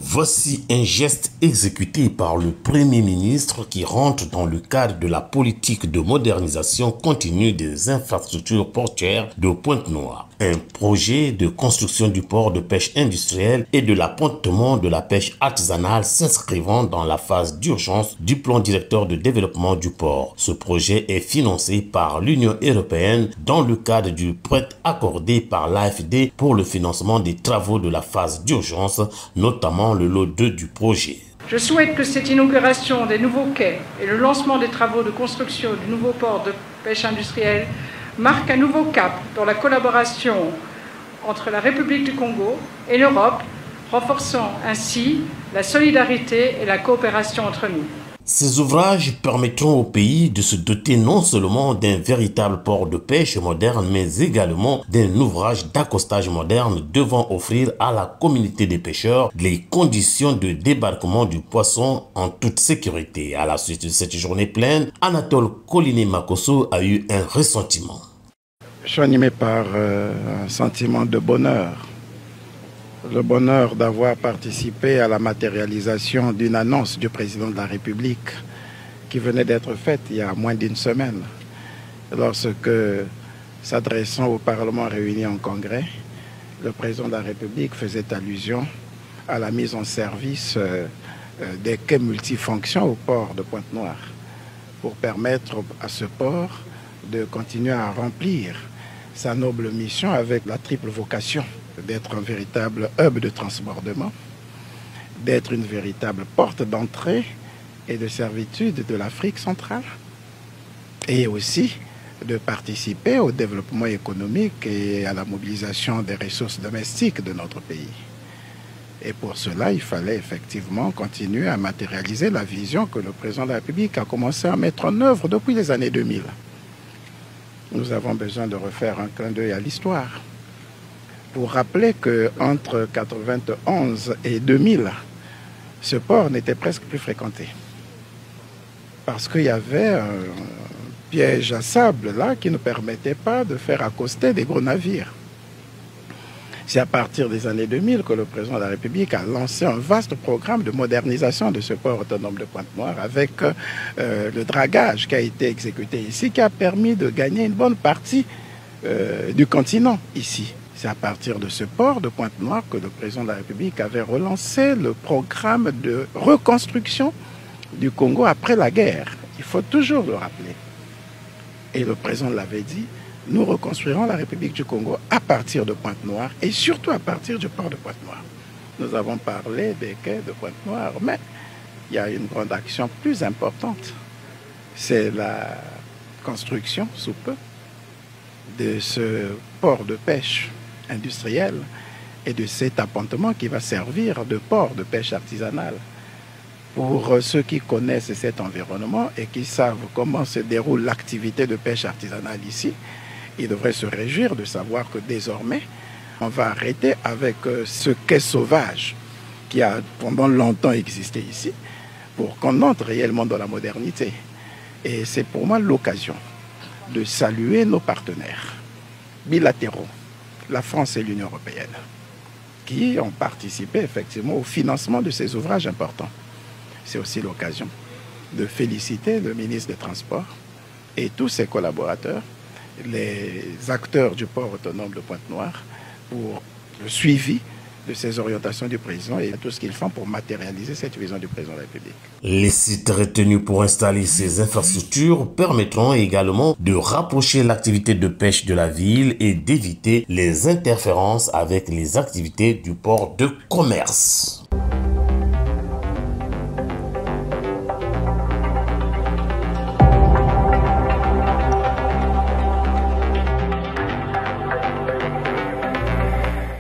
Voici un geste exécuté par le Premier ministre qui rentre dans le cadre de la politique de modernisation continue des infrastructures portuaires de Pointe-Noire. Un projet de construction du port de pêche industrielle et de l'appontement de la pêche artisanale s'inscrivant dans la phase d'urgence du plan directeur de développement du port. Ce projet est financé par l'Union européenne dans le cadre du prêt accordé par l'AFD pour le financement des travaux de la phase d'urgence, notamment le lot 2 du projet. Je souhaite que cette inauguration des nouveaux quais et le lancement des travaux de construction du nouveau port de pêche industrielle marquent un nouveau cap dans la collaboration entre la République du Congo et l'Europe, renforçant ainsi la solidarité et la coopération entre nous. Ces ouvrages permettront au pays de se doter non seulement d'un véritable port de pêche moderne, mais également d'un ouvrage d'accostage moderne devant offrir à la communauté des pêcheurs les conditions de débarquement du poisson en toute sécurité. À la suite de cette journée pleine, Anatole Koliné-Makosso a eu un ressentiment. Je suis animé par un sentiment de bonheur. Le bonheur d'avoir participé à la matérialisation d'une annonce du président de la République qui venait d'être faite il y a moins d'une semaine, lorsque, s'adressant au Parlement réuni en congrès, le président de la République faisait allusion à la mise en service des quais multifonctions au port de Pointe-Noire pour permettre à ce port de continuer à remplir sa noble mission avec la triple vocation d'être un véritable hub de transbordement, d'être une véritable porte d'entrée et de servitude de l'Afrique centrale, et aussi de participer au développement économique et à la mobilisation des ressources domestiques de notre pays. Et pour cela, il fallait effectivement continuer à matérialiser la vision que le président de la République a commencé à mettre en œuvre depuis les années 2000. Nous avons besoin de refaire un clin d'œil à l'histoire pour rappeler qu'entre 1991 et 2000, ce port n'était presque plus fréquenté. Parce qu'il y avait un piège à sable là qui ne permettait pas de faire accoster des gros navires. C'est à partir des années 2000 que le président de la République a lancé un vaste programme de modernisation de ce port autonome de Pointe-Noire avec le dragage qui a été exécuté ici, qui a permis de gagner une bonne partie du continent ici. C'est à partir de ce port de Pointe-Noire que le président de la République avait relancé le programme de reconstruction du Congo après la guerre. Il faut toujours le rappeler. Et le président l'avait dit, nous reconstruirons la République du Congo à partir de Pointe-Noire et surtout à partir du port de Pointe-Noire. Nous avons parlé des quais de Pointe-Noire, mais il y a une grande action plus importante. C'est la construction, sous peu, de ce port de pêche industriel et de cet appontement qui va servir de port de pêche artisanale. Pour ceux qui connaissent cet environnement et qui savent comment se déroule l'activité de pêche artisanale ici, ils devraient se réjouir de savoir que désormais, on va arrêter avec ce quai sauvage qui a pendant longtemps existé ici pour qu'on entre réellement dans la modernité. Et c'est pour moi l'occasion de saluer nos partenaires bilatéraux, la France et l'Union européenne, qui ont participé effectivement au financement de ces ouvrages importants. C'est aussi l'occasion de féliciter le ministre des Transports et tous ses collaborateurs, les acteurs du port autonome de Pointe-Noire, pour le suivi de ces orientations du président et tout ce qu'ils font pour matérialiser cette vision du président de la République. Les sites retenus pour installer ces infrastructures permettront également de rapprocher l'activité de pêche de la ville et d'éviter les interférences avec les activités du port de commerce.